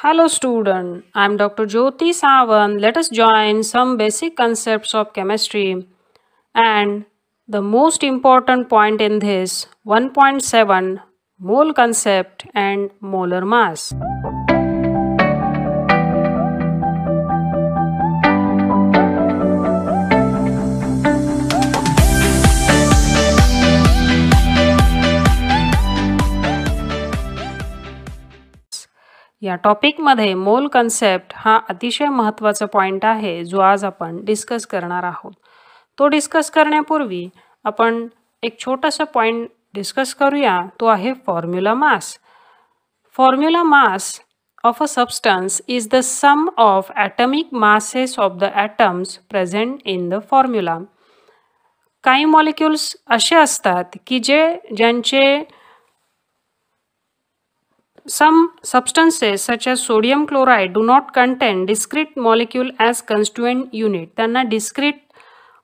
Hello student, I am Dr. Jyoti Sawan. Let us join some basic concepts of chemistry and the most important point in this 1.7 mole concept and molar mass. या टॉपिकमध्ये मोल concept हा अतिशय महत्त्वाचा point आहे जो आज आपण discuss करणार आहोत. तो डिस्कस करण्यापूर्वी आपण एक छोटासा पॉइंट डिस्कस करूया. तो आहे formula mass. Formula mass of a substance is the sum of atomic masses of the atoms present in the formula. काही मॉलिक्युल्स असे असतात की ज्यांचे some substances such as sodium chloride do not contain discrete molecule as constituent unit. त्यांना discrete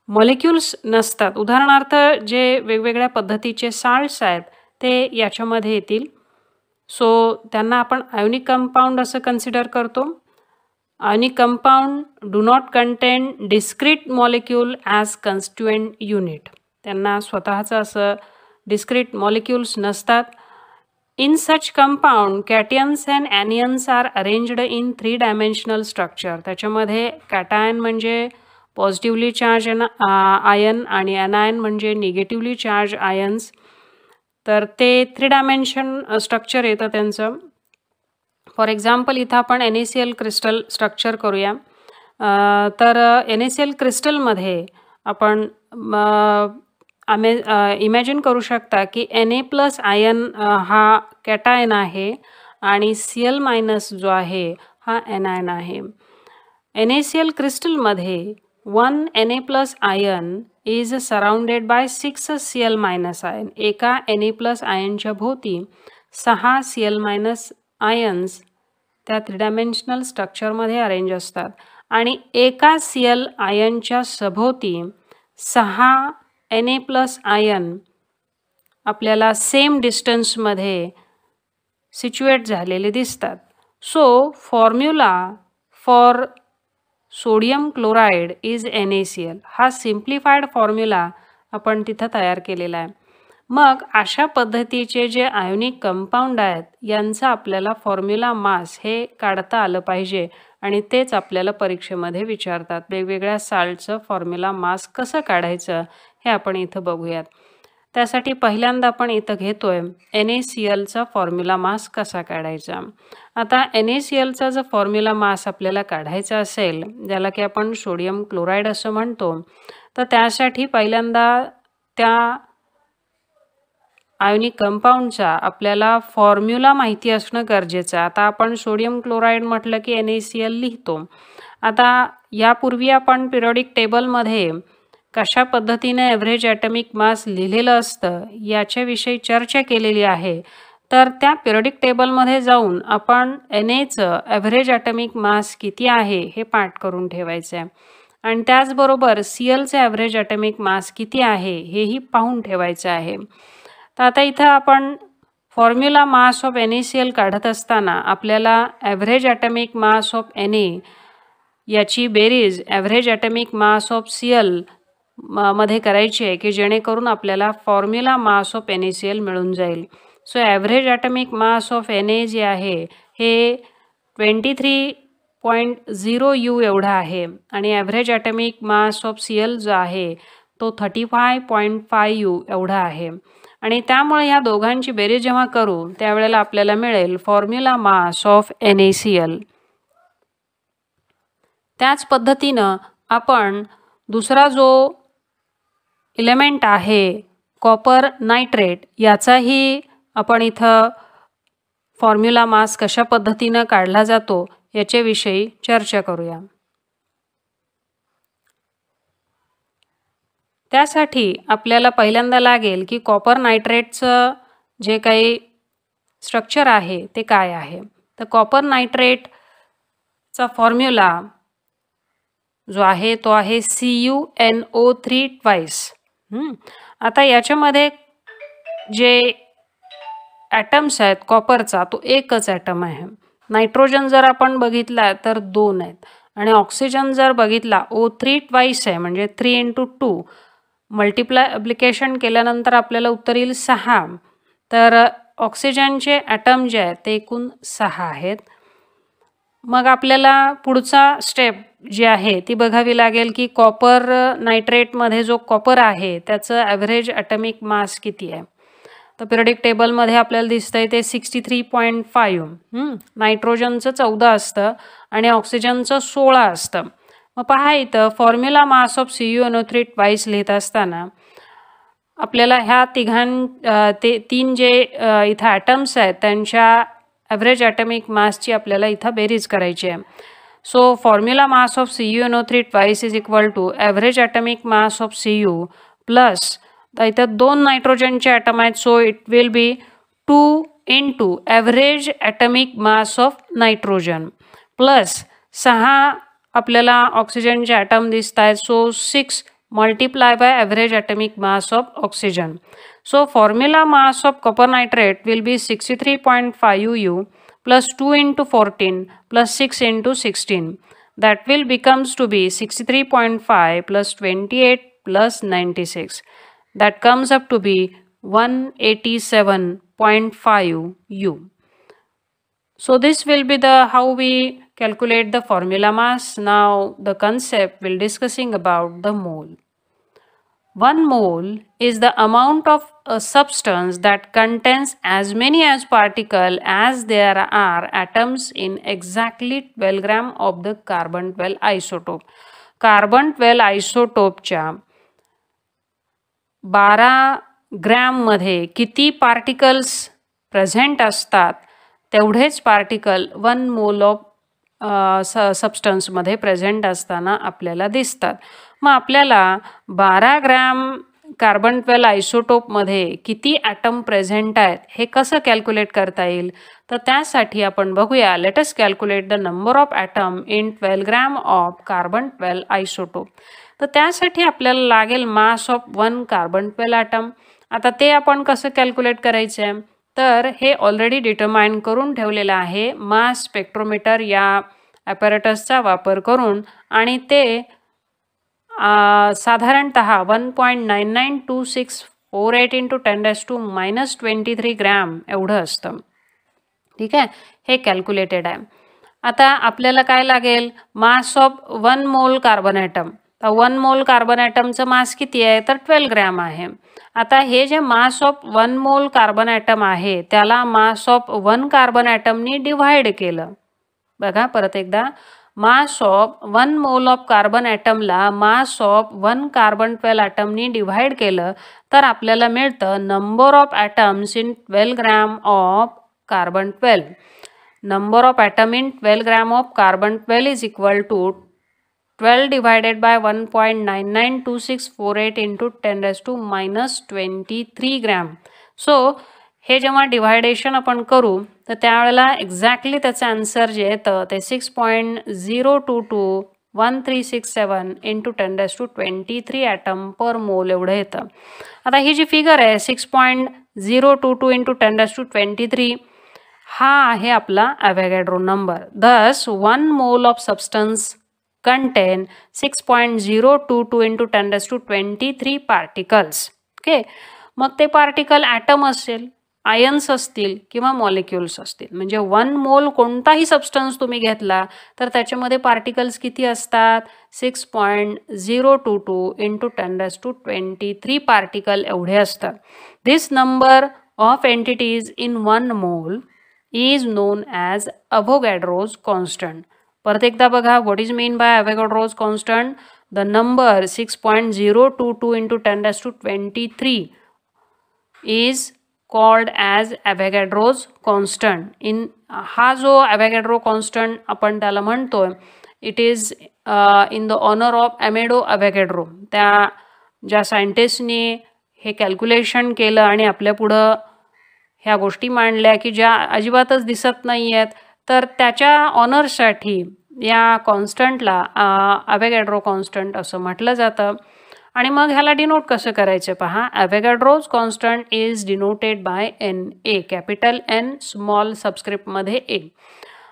molecules नसतात. उदाहरणार्थ जे वेगवेगळ्या पद्धतीचे salts आहेत ते याच्यामध्ये येतील. सो त्यांना आपण आयोनिक कंपाउंड असं कन्सिडर करतो. Ionic compound do not contain discrete molecule as constituent unit. त्यांना स्वतःचं असं डिस्क्रीट मॉलिक्युल्स नसतात. In such compound cations and anions are arranged in 3 dimensional structure. त्याच्यामध्ये कॅटायन म्हणजे पॉझिटिव्हली चार्ज आयन आणि ॲनायन म्हणजे निगेटिव्हली चार्ज आयन्स. तर ते 3 डायमेन्शन स्ट्रक्चर येतं त्यांचं. फॉर एक्झाम्पल इथं आपण NaCl क्रिस्टल स्ट्रक्चर करूया. तर NaCl क्रिस्टलमध्ये आपण इमॅजिन करू शकता की Na+ आयन हा कॅटायन आहे आणि Cl- जो आहे हा ॲनायन आहे. NaCl क्रिस्टलमध्ये 1 Na+ ion is surrounded by 6 Cl- ion. एका Na+ आयनच्या भोवती 6 Cl- आयन्स त्या 3 डायमेन्शनल स्ट्रक्चरमध्ये अरेंज असतात आणि एका Cl आयनच्या सभोवती 6 Na+ आयन आपल्याला सेम डिस्टन्समध्ये सिच्युएट झालेले दिसतात. So formula for sodium chloride is NaCl. हा सिम्प्लिफाईड फॉर्म्युला आपण तिथं तयार केलेला आहे. मग अशा पद्धतीचे जे आयोनिक कंपाउंड आहेत यांचा आपल्याला फॉर्म्युला मास हे काढता आलं पाहिजे आणि तेच आपल्याला परीक्षेमध्ये विचारतात. वेगवेगळ्या साल्टचं फॉर्म्युला मास कसं काढायचं हे आपण इथं बघूयात. त्यासाठी पहिल्यांदा आपण इथं घेतोय NaClचा फॉर्म्युला मास कसा काढायचा. आता NaClचा जर फॉर्म्युला मास आपल्याला काढायचा असेल ज्याला की आपण सोडियम क्लोराईड असं म्हणतो, तर त्यासाठी पहिल्यांदा त्या आयोनिक कंपाउंडचा आपल्याला फॉर्म्युला माहिती असणं गरजेचं आहे. आता आपण सोडियम क्लोराईड म्हटलं की NaCl लिहितो. आता यापूर्वी आपण पिरियडिक टेबलमध्ये कशा पद्धतीने ॲव्हरेज ॲटॉमिक मास लिहिलेलं असतं याच्याविषयी चर्चा केलेली आहे. तर त्या पिरियडिक टेबलमध्ये जाऊन आपण Naचं ॲव्हरेज ॲटॉमिक मास किती आहे हे पाठ करून ठेवायचं आहे आणि त्याचबरोबर Clचं ॲव्हरेज ॲटॉमिक मास किती आहे हेही पाहून ठेवायचं आहे. तर आता इथं आपण फॉर्म्युला मास ऑफ NaCl काढत असताना आपल्याला average atomic mass of Na याची बेरीज average atomic mass of Cl मध्ये करायची आहे की जेणेकरून आपल्याला फॉर्म्युला मास ऑफ NaCl मिळून जाईल. So average atomic mass of Na जे आहे हे 23.0 U एवढा आहे आणि average atomic mass of Cl जो आहे तो 35.5 U एवढा आहे आणि त्यामुळे ह्या दोघांची बेरीज जेव्हा करू त्यावेळेला आपल्याला मिळेल फॉर्म्युला मास ऑफ NaCl. त्याच पद्धतीनं आपण दुसरा जो एलिमेंट आहे कॉपर नायट्रेट याचाही आपण इथं फॉर्म्युला मास कशा पद्धतीनं काढला जातो याच्याविषयी चर्चा करूया. त्यासाठी आपल्याला पहिल्यांदा लागेल की कॉपर नायट्रेटचं जे काही स्ट्रक्चर आहे ते काय आहे. तर कॉपर नायट्रेटचा फॉर्म्युला जो आहे तो आहे CuNO3 ट्वाइस. आता याच्यामध्ये जे ॲटम्स आहेत कॉपरचा तो एकच ॲटम आहे. नायट्रोजन जर आपण बघितला तर 2 आहेत आणि ऑक्सिजन जर बघितला O3 ट्वाइस आहे म्हणजे 3 × 2 मल्टिप्लिकेशन केल्यानंतर आपल्याला उत्तर येईल 6. तर ऑक्सिजनचे ॲटम जे आहेत ते एकूण 6 आहेत. मग आपल्याला पुढचा स्टेप जी आहे ती बघावी लागेल की कॉपर नायट्रेटमध्ये जो कॉपर आहे त्याचं ॲव्हरेज ॲटमिक मास किती आहे. तर पिरियडिक टेबलमध्ये आपल्याला दिसतंय ते 63.5. नायट्रोजनचं 14 असतं आणि ऑक्सिजनचं 16 असतं. मग पहा इथं formula mass of CuNO3 twice लिहित असताना आपल्याला ह्या तीन जे इथं ॲटम्स आहेत त्यांच्या ॲव्हरेज ॲटमिक मासची आपल्याला इथं बेरीज करायची आहे. So formula mass of CuNO3 twice is equal to average atomic mass of Cu plus इथं 2 नायट्रोजनचे ॲटम आहेत so it will be 2 × average atomic mass of nitrogen plus 6 आपल्याला ऑक्सिजनचे ॲटम दिसत आहेत so 6 multiply by average atomic mass of oxygen. So formula mass of copper nitrate will be 63.5 U plus 2 × 14 plus 6 × 16. That will becomes to be 63.5 plus 28 plus 96. That comes up to be 187.5 U. So this will be the how we calculate the formula mass. Now the concept will discussing about the mole. 1 mole is the amount of a substance that contains as many as particle as there are atoms in exactly 12 gram of the carbon 12 isotope. Carbon 12 isotopeच्या 12 ग्रॅममध्ये किती particles present असतात तेवढेच particle 1 mole of सबस्टन्समध्ये present असताना आपल्याला दिसतात. मग आपल्याला 12 gram carbon 12 आयसोटोपमध्ये किती ॲटम प्रेझेंट आहेत हे कसं कॅल्क्युलेट करता येईल. तर त्यासाठी आपण बघूया. Let us calculate the number of atom in 12 gram of carbon 12 isotope. तर त्यासाठी आपल्याला लागेल मास ऑफ 1 कार्बन 12 ॲटम. आता ते आपण कसं कॅल्क्युलेट करायचं आहे तर हे ऑलरेडी डिटरमाइन करून ठेवलेलं आहे मास स्पेक्ट्रोमीटर या ॲपॅरेटसचा वापर करून आणि ते साधारणतः 1.992648 × 10⁻⁻23 ग्रॅम एवढं असतं. ठीक आहे, हे कॅल्क्युलेटेड आहे. आता आपल्याला काय लागेल मास ऑफ 1 मोल कार्बन ॲटम. तर 1 मोल कार्बन ॲटमचं मास किती आहे तर 12 ग्रॅम आहे. आता हे जे मास ऑफ 1 मोल कार्बन ॲटम आहे त्याला मास ऑफ 1 कार्बन ॲटमनी डिव्हाइड केलं. बघा परत एकदा mass of 1 mole of carbon ॲटमला मास ऑफ 1 कार्बन 12 ॲटमनी डिव्हाइड केलं तर आपल्याला मिळतं number of atoms in 12 gram of carbon 12. Number of atom in 12 gram of carbon 12 is equal to 12 divided by 1.992648 × 10⁻⁻23 gram. So हे जेव्हा डिव्हायडेशन आपण करू तर त्यावेळेला एक्झॅक्टली त्याचं आन्सर जे येतं ते 6.022137 × 10⁻23 ॲटम पर मोल एवढं येतं. आता ही जी फिगर आहे 6.022 × 10⁻23 हा आहे आपला ॲव्होगॅड्रो नंबर. दस 1 mole of substance contain 6.022 × 10⁻23 particles. Okay, मग ते पार्टिकल ॲटम असेल, आयन्स असतील किंवा मॉलिक्युल्स असतील. म्हणजे 1 मोल कोणताही सबस्टन्स तुम्ही घेतला तर त्याच्यामध्ये पार्टिकल्स किती असतात 6.022 × 10⁻23 पार्टिकल एवढे असतात. This number of entities in 1 mole is known as Avogadro's constant. परत एकदा बघा what is mean by Avogadro's constant. The number 6.022 × 10⁻23 is called as Avogadro's constant. हा जो अव्होगॅड्रो कॉन्स्टंट आपण त्याला म्हणतोय it is in the honour of Amedeo Avogadro. त्या ज्या सायंटिस्टनी हे कॅल्क्युलेशन केलं आणि आपल्या पुढं ह्या गोष्टी मांडल्या की ज्या अजिबातच दिसत नाही आहेत तर त्याच्या ऑनरसाठी या कॉन्स्टंटला अव्होगॅड्रो कॉन्स्टंट असं म्हटलं जातं. आणि मग ह्याला डिनोट कसं करायचं पहा. Avogadro's constant is denoted by NA, capital N small सबस्क्रिप्टमध्ये A.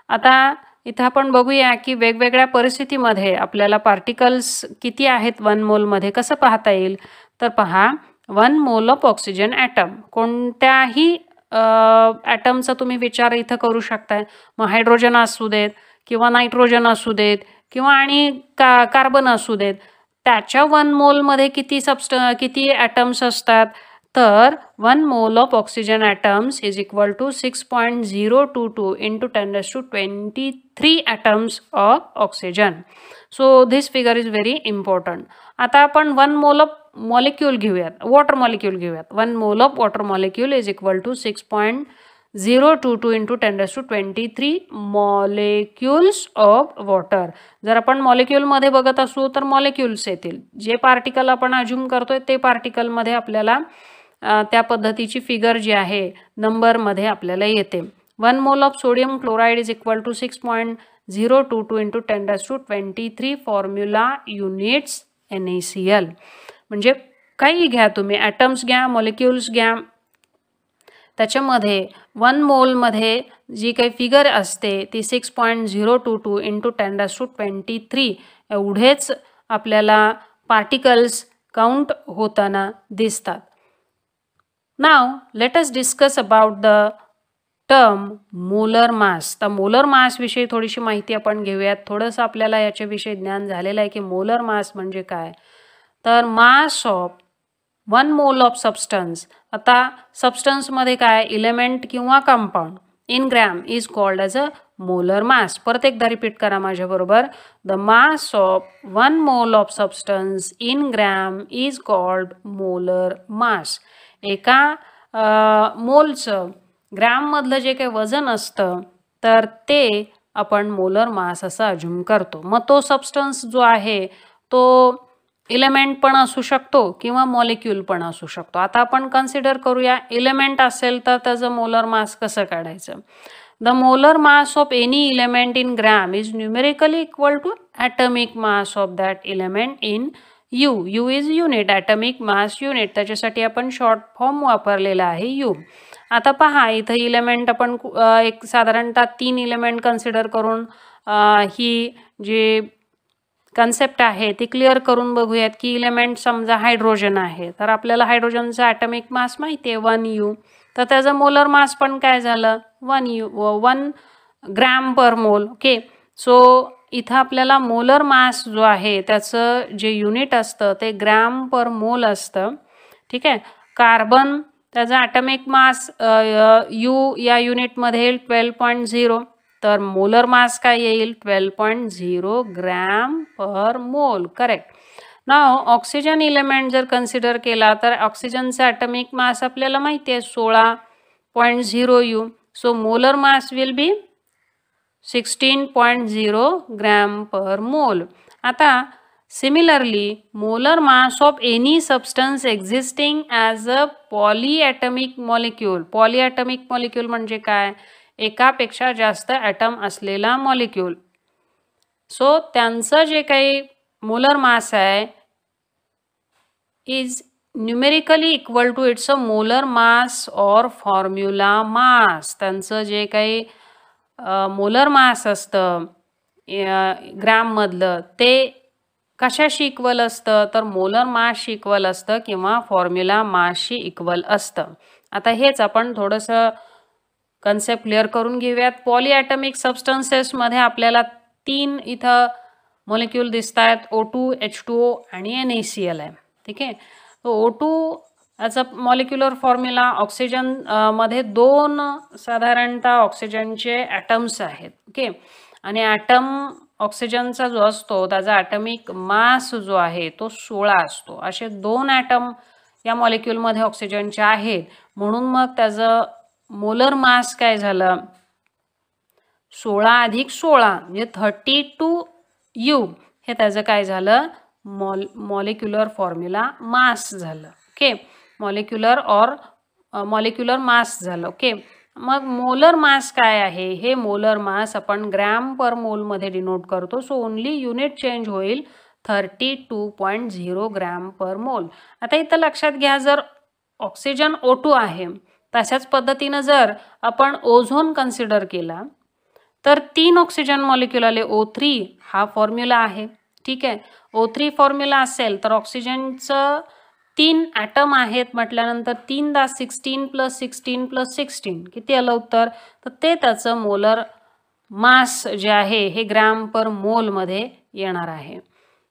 आता इथं आपण बघूया की वेगवेगळ्या परिस्थितीमध्ये आपल्याला पार्टिकल्स किती आहेत 1 मोलमध्ये कसं पाहता येईल. तर पहा 1 मोल ऑफ ऑक्सिजन ॲटम, कोणत्याही ॲटमचा तुम्ही विचार इथं करू शकताय. मग हायड्रोजन असू देत किंवा नायट्रोजन असू देत किंवा आणि कार्बन असू देत, त्याच्या 1 मोलमध्ये किती ॲटम्स असतात. तर 1 mole of oxygen atoms is equal to 6.022 into 10⁻23 atoms of oxygen. So this figure is very important. आता आपण 1 मोल ऑफ मॉलिक्यूल घेऊयात, वॉटर मॉलिक्यूल घेऊयात. 1 mole of water molecule is equal to 6.022 into 10⁻23 molecules of water. जर आपण मॉलिक्यूलमध्ये बघत असू तर molecules येतील. जे पार्टिकल आपण अज्युम करतोय ते पार्टिकलमध्ये आपल्याला त्या पद्धतीची फिगर जी आहे नंबरमध्ये आपल्याला येते. 1 mole of sodium chloride is equal to 6.022 into 10⁻23 formula units NaCl. म्हणजे काही घ्या तुम्ही, ॲटम्स घ्या, मॉलिक्युल्स घ्या, त्याच्यामध्ये 1 मोलमध्ये जी काही फिगर असते ती 6.022 इंटू 10⁻23 एवढेच आपल्याला पार्टिकल्स काउंट होताना दिसतात. Now let us discuss about the term molar mass. तर मोलर मास विषयी थोडीशी माहिती आपण घेऊयात. थोडंसं आपल्याला याच्याविषयी ज्ञान झालेलं आहे की मोलर मास म्हणजे काय. तर मास ऑफ 1 मोल ऑफ सबस्टन्स, आता सबस्टन्समध्ये काय इलेमेंट किंवा compound in gram is called as a molar मास. परत एकदा रिपीट करा माझ्याबरोबर. The mass of 1 mole of substance in gram is called molar mass. एका मोलचं ग्रॅममधलं जे काही वजन असतं तर ते आपण मोलर मास असं अज्युम करतो. मग तो सबस्टन्स जो आहे तो इलेमेंट पण असू शकतो किंवा मॉलिक्यूल पण असू शकतो. आता आपण कन्सिडर करूया इलेमेंट असेल तर त्याचं मोलर मास कसं काढायचं. The molar mass of any element in gram is numerically equal to atomic mass of that element in u. U is unit, atomic mass unit, त्याच्यासाठी आपण शॉर्ट फॉर्म वापरलेला आहे यू. आता पहा इथं इलेमेंट आपण एक साधारणतः 3 इलेमेंट कन्सिडर करून ही जी कन्सेप्ट आहे ती क्लिअर करून बघूयात. की इलेमेंट समजा हायड्रोजन आहे तर आपल्याला हायड्रोजनचा ॲटमिक मास माहिती आहे 1U. तर त्याचं मोलर मास पण काय झालं 1 ग्रॅम पर मोल. ओके, सो इथं आपल्याला मोलर मास जो आहे त्याचं जे युनिट असतं ते ग्रॅम पर मोल असतं. ठीक आहे. कार्बन त्याचा ॲटमिक मास यू या युनिटमध्ये येईल 12.0. तर मोलर मास काय येईल 12.0 ग्रॅम पर मोल. करेक्ट. नाव ऑक्सिजन इलेमेंट जर कन्सिडर केला तर ऑक्सिजनचा ॲटमिक मास आपल्याला माहिती आहे 16.0U. So molar mass will be 16.0 gram per mole. आता similarly molar mass of any substance existing as a polyatomic molecule. Polyatomic molecule म्हणजे काय, एकापेक्षा जास्त ॲटम असलेला मॉलिक्यूल. सो त्यांचं जे काही मोलर मास आहे is numerically equal to its a molar mass or formula मास. त्यांचं जे काही मोलर मास असतं ग्रॅममधलं ते कशाशी इक्वल असतं तर मोलर मासशी इक्वल असतं किंवा फॉर्म्युला मासशी इक्वल असतं. आता हेच आपण थोडंसं कन्सेप्ट क्लिअर करून घेऊयात. पॉलीॲटमिक सबस्टन्सेसमध्ये आपल्याला 3 इथं मॉलिक्यूल दिसत आहेत, O2, H2O आणि NaCl आहे. ठीक आहे. O2 याचा मॉलिक्युलर फॉर्म्युला ऑक्सिजन मध्ये 2 साधारणतः ऑक्सिजनचे ॲटम्स आहेत. ओके, आणि ॲटम ऑक्सिजनचा जो असतो त्याचा ॲटमिक मास जो आहे तो 16 असतो. असे 2 ॲटम या मॉलिक्यूलमध्ये ऑक्सिजनचे आहेत म्हणून मग त्याचं मोलर मास काय झालं 16 + 16 म्हणजे 32U. हे त्याचं काय झालं मॉलिक्युलर फॉर्म्युला मास झालं. ओके, मॉलिक्युलर मास झालं. ओके, मग मोलर मास काय आहे, हे मोलर मास आपण ग्रॅम पर मोलमध्ये डिनोट करतो. सो ओनली युनिट चेंज होईल 32.0 ग्रॅम पर मोल. आता इथं लक्षात घ्या जर ऑक्सिजन O2 आहे तशाच पद्धतीनं जर आपण ओझोन कन्सिडर केला तर 3 ऑक्सिजन मॉलिक्यूल आले O3 हा फॉर्म्युला आहे. ठीक आहे, O3 फॉर्म्युला असेल तर ऑक्सिजनचं 3 ॲटम आहेत म्हटल्यानंतर 3 × 16 + 16 + 16 किती आलं उत्तर? तर ते त्याचं मोलर मास जे आहे हे ग्रॅम पर मोल मध्ये येणार आहे.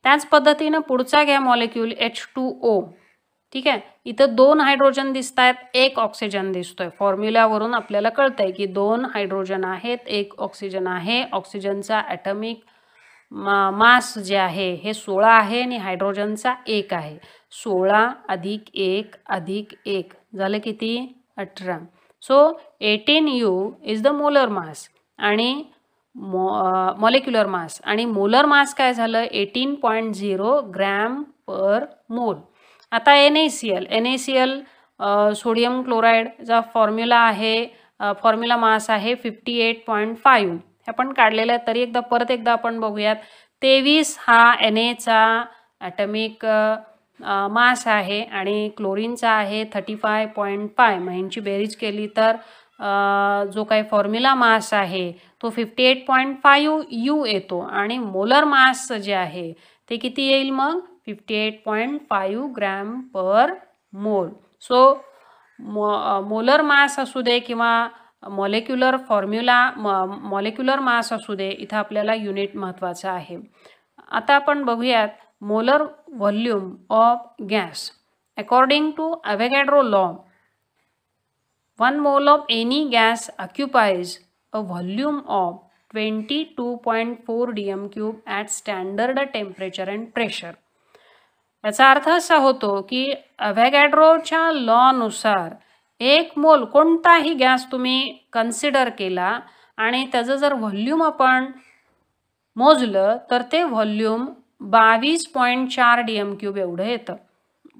त्याच पद्धतीने पुढचा घ्या मॉलिक्यूल H2O. ठीक आहे, इथं 2 हायड्रोजन दिसत आहेत, 1 ऑक्सिजन दिसतोय. फॉर्म्युल्यावरून आपल्याला कळतंय की 2 हायड्रोजन आहेत, 1 ऑक्सिजन आहे. ऑक्सिजनचा ॲटॉमिक मास जे आहे हे 16 आहे आणि हायड्रोजनचा 1 आहे. 16 + 1 + 1 झालं किती? 18. So 18U is the molar मास आणि मॉलिक्युलर मास आणि मोलर मास काय झालं? 18.0 ग्रॅम पर मोल. आता NaCl सोडियम क्लोराईडचा फॉर्म्युला आहे, फॉर्म्युला मास आहे 58.5. हे आपण काढलेलं आहे, तरी परत एकदा आपण बघूयात. 23 हा Na ॲटॉमिक मास आहे आणि क्लोरीनचा आहे 35.5. मग यांची बेरीज केली तर जो काही फॉर्म्युला मास आहे तो 58.5U येतो आणि मोलर मास जे आहे ते किती येईल मग? 58.5 ग्रॅम पर मोल. सो मोलर मास असू दे किंवा मॉलिक्युलर मास असू दे, इथं आपल्याला युनिट महत्त्वाचं आहे. आता आपण बघूयात molar volume of gas. According to Avogadro law, 1 mole of any gas occupies a volume of 22.4 dm³ at standard temperature and pressure. याचा अर्थ असा होतो की अवोगॅड्रोच्या लॉनुसार 1 मोल कोणताही गॅस तुम्ही कन्सिडर केला आणि त्याचं जर व्हॉल्यूम आपण मोजलं तर ते व्हॉल्यूम 22.4 dm³ एवढं येतं.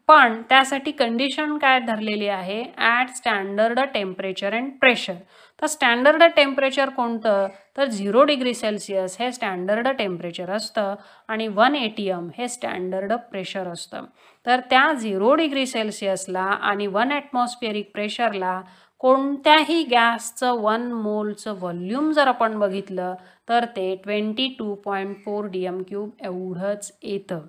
पण त्यासाठी कंडिशन काय धरलेली आहे? At standard temperature and pressure. तर स्टँडर्ड टेम्परेचर कोणतं? तर 0 डिग्री सेल्सिअस हे स्टँडर्ड टेम्परेचर असतं आणि 1 ATM हे स्टँडर्ड प्रेशर असतं. तर त्या 0 डिग्री सेल्सिअसला आणि 1 ॲटमॉस्फिअरिक प्रेशरला कोणत्याही गॅसचं 1 मोलचं व्हॉल्यूम जर आपण बघितलं तर ते 22.4 dm³ एवढंच येतं.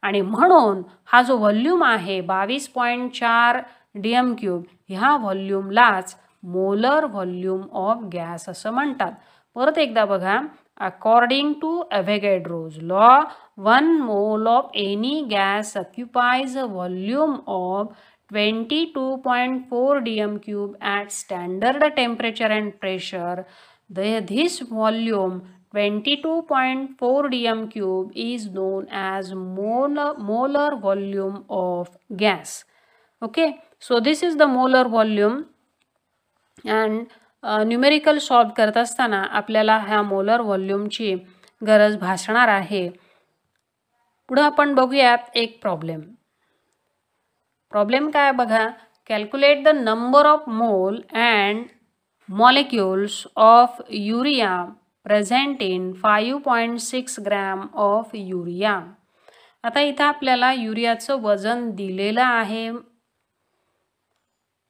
आणि म्हणून हा जो व्हॉल्यूम आहे 22.4 dm³, ह्या व्हॉल्यूमलाच मोलर व्हॉल्यूम ऑफ गॅस असं म्हणतात. परत एकदा बघा, according to अवोगॅड्रोज law, 1 mole of any gas occupies a volume of 22.4 dm³ at standard temperature and pressure. This volume 22.4 dm³ is known as molar volume of gas. Okay, so this is the molar volume and numerical solve करत असताना आपल्याला ह्या molar व्हॉल्यूमची गरज भासणार आहे. पुढे आपण बघूयात एक प्रॉब्लेम. प्रॉब्लेम काय बघा, कॅल्क्युलेट द नंबर ऑफ मोल and molecules of urea present in 5.6 gram of urea. आता इथं आपल्याला युरियाचं वजन दिलेलं आहे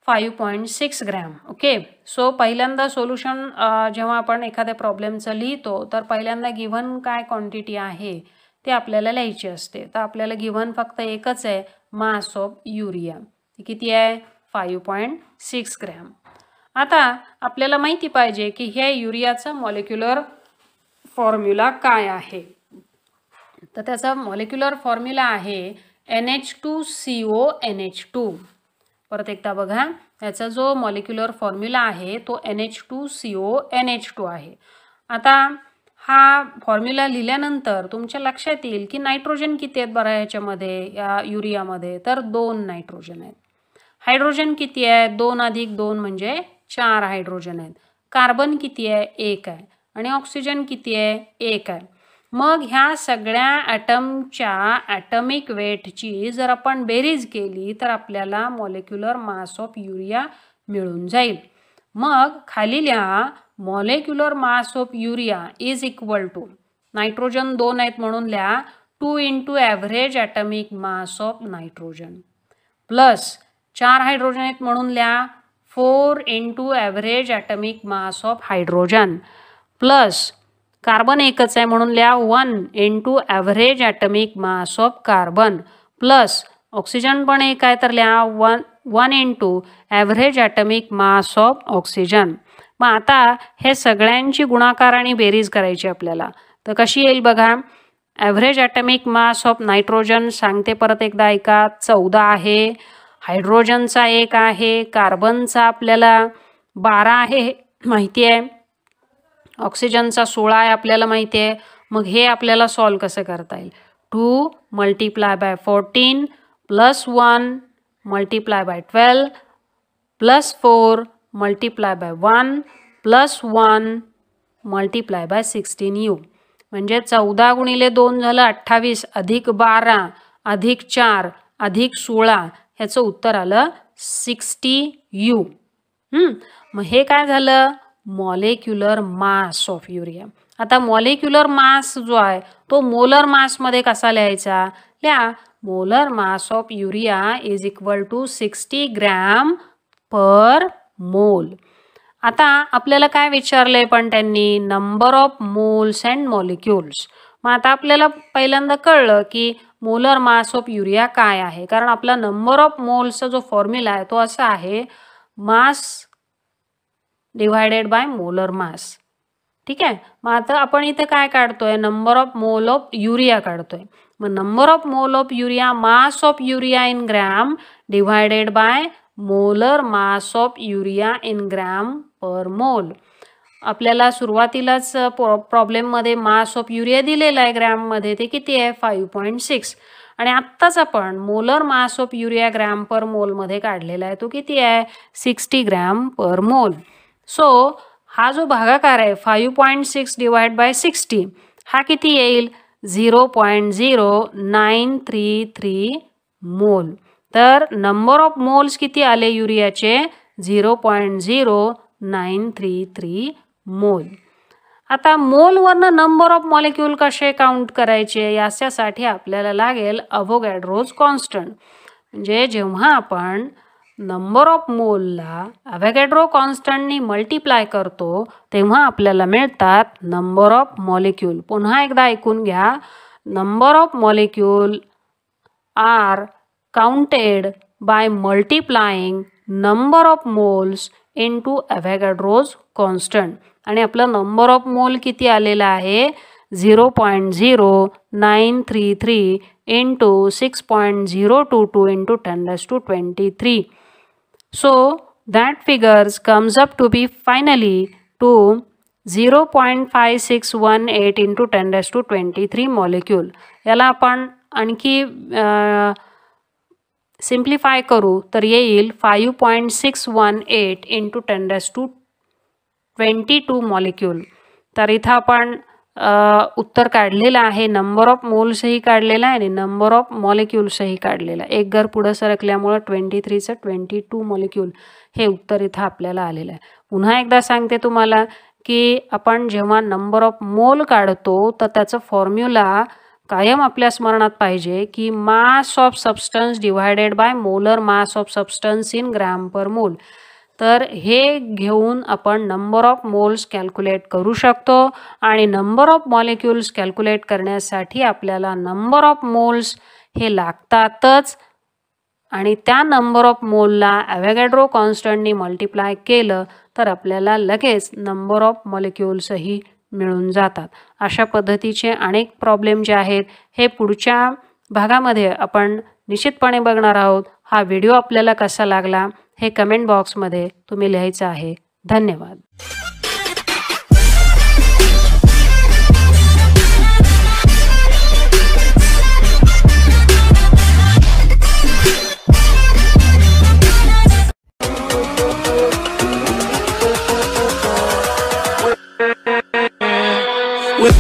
5.6 ग्रॅम. ओके, सो पहिल्यांदा सोल्युशन जेव्हा आपण एखाद्या प्रॉब्लेमचं लिहितो तर पहिल्यांदा गिव्हन काय क्वांटिटी आहे ते आपल्याला लिहायची असते. तर आपल्याला गिव्हन फक्त एकच आहे, मास ऑफ युरिया. किती आहे? 5.6 ग्रॅम. आता आपल्याला माहिती पाहिजे की हे युरियाचा मॉलिक्युलर फॉर्म्युला काय आहे. तर त्याचा मॉलिक्युलर फॉर्म्युला आहे NH2CONH2. परत एकदा बघा, त्याचा जो मॉलिक्युलर फॉर्म्युला आहे तो NH2CONH2 आहे. आता हा फॉर्म्युला लिहिल्यानंतर तुमच्या लक्षात येईल की नायट्रोजन किती आहेत बरं ह्याच्यामध्ये, या युरियामध्ये? तर 2 नायट्रोजन आहेत. हायड्रोजन किती आहे? 2 + 2 म्हणजे 4 हायड्रोजन आहेत. कार्बन किती आहे? 1 आहे. आणि ऑक्सिजन किती आहे? 1 आहे. मग ह्या सगळ्या ॲटमच्या ॲटॉमिक वेटची जर आपण बेरीज केली तर आपल्याला मॉलिक्युलर मास ऑफ युरिया मिळून जाईल. मग खाली लिहा, molecular mass of urea is equal to, nitrogen 2 आहेत म्हणून लिहा 2 × average atomic mass of nitrogen, plus 4 hydrogen आहेत म्हणून लिहा 4 × average atomic mass of hydrogen, plus carbon एकच आहे म्हणून लिहा 1 into average atomic mass of carbon plus oxygen पण एक आहे तर लिहा 1 into average atomic mass of oxygen. मग आता हे सगळ्यांची गुणाकार आणि बेरीज करायची आपल्याला. तर कशी येईल बघा. Average atomic mass of nitrogen सांगते परत एकदा ऐका 14 आहे. हायड्रोजनचा 1 आहे. कार्बनचा आपल्याला 12 आहे माहिती आहे. ऑक्सिजनचा 16 आहे आपल्याला माहिती आहे. मग हे आपल्याला सॉल्व कसं करता येईल. 2 multiply by 14 plus 1 multiply by 12 plus 4 multiply by 1 plus 1 multiply by 16u. म्हणजे 14 गुणिले 2 झालं 28 अधिक 12 अधिक 4 अधिक 16 ह्याचं उत्तर आलं 60u. मग हे काय झालं मॉलिक्युलर मास ऑफ युरिया. आता मॉलिक्युलर मास जो आहे तो मोलर मासमध्ये कसा लिहायचा. लिहा molar mass of urea is equal to 60 gram per mole. आता आपल्याला काय विचारलंय पण त्यांनी number of moles and molecules. मग आता आपल्याला पहिल्यांदा कळलं की मोलर मास ऑफ युरिया काय आहे. कारण आपला नंबर ऑफ मोल्सचा जो फॉर्म्युला आहे तो असा आहे मास डिवायडेड बाय मोलर मास. ठीक आहे. मग आता आपण इथे काय काढतोय number of mole of urea काढतोय. मग number of mole of urea mass of urea in gram divided by molar mass of urea in gram per मोल. आपल्याला सुरुवातीलाच प्रॉब्लेममध्ये मास ऑफ युरिया दिलेला आहे ग्रॅममध्ये ते किती आहे 5.6 आणि आत्ताच आपण molar mass of urea gram per मोलमध्ये काढलेला आहे तो किती आहे 60 ग्रॅम पर मोल. सो हा जो भागाकार आहे 5.6 डिवाइड बाय 60 हा किती येईल 0.0933 मोल. तर नंबर ऑफ मोल्स किती आले युरियाचे 0.0933 मोल. आता मोलवरनं नंबर ऑफ मॉलिक्यूल कसे काउंट करायचे याच्यासाठी आपल्याला लागेल अवोगॅड्रोज कॉन्स्टंट. म्हणजे जेव्हा आपण नंबर ऑफ मोलला अवोगॅड्रो कॉन्स्टंटनी मल्टिप्लाय करतो तेव्हा आपल्याला मिळतात नंबर ऑफ मॉलिक्यूल. पुन्हा एकदा ऐकून घ्या. Number of molecule are counted by multiplying number of moles into Avogadro's constant. आणि आपलं नंबर ऑफ मोल किती आलेला आहे 0.0933 into 6.022 into 10⁻23. So that figures comes up to be finally to 0.5618 into 10⁻23 molecule. याला आपण आणखी सिम्प्लिफाय करू तर येईल 5.618 इंटू 10⁻22 मॉलिक्यूल. तर इथं आपण उत्तर काढलेलं आहे. नंबर ऑफ मोल्सही काढलेला आहे आणि नंबर ऑफ मॉलिक्युल्सही काढलेला आहे. एक घर पुढं सरकल्यामुळं 23चं 22 मॉलिक्यूल हे उत्तर इथं आपल्याला आलेलं आहे. पुन्हा एकदा सांगते तुम्हाला की आपण जेव्हा नंबर ऑफ मोल काढतो तर त्याचं फॉर्म्युला कायम आपल्या स्मरणात पाहिजे की mass of substance divided by molar mass of substance in gram per मोल. तर हे घेऊन आपण नंबर ऑफ मोल्स कॅल्क्युलेट करू शकतो आणि नंबर ऑफ मॉलिक्युल्स कॅल्क्युलेट करण्यासाठी आपल्याला नंबर ऑफ मोल्स हे लागतातच आणि त्या नंबर ऑफ मोलला अवोगॅड्रो कॉन्स्टंटनी मल्टिप्लाय केलं तर आपल्याला लगेच नंबर ऑफ मॉलिक्युल्सही मिळून जातात. अशा पद्धतीचे अनेक प्रॉब्लेम जे आहेत हे पुढच्या भागामध्ये आपण निश्चितपणे बघणार आहोत. हा व्हिडिओ आपल्याला कसा लागला हे कमेंट बॉक्समध्ये तुम्ही लिहायचं आहे. धन्यवाद. with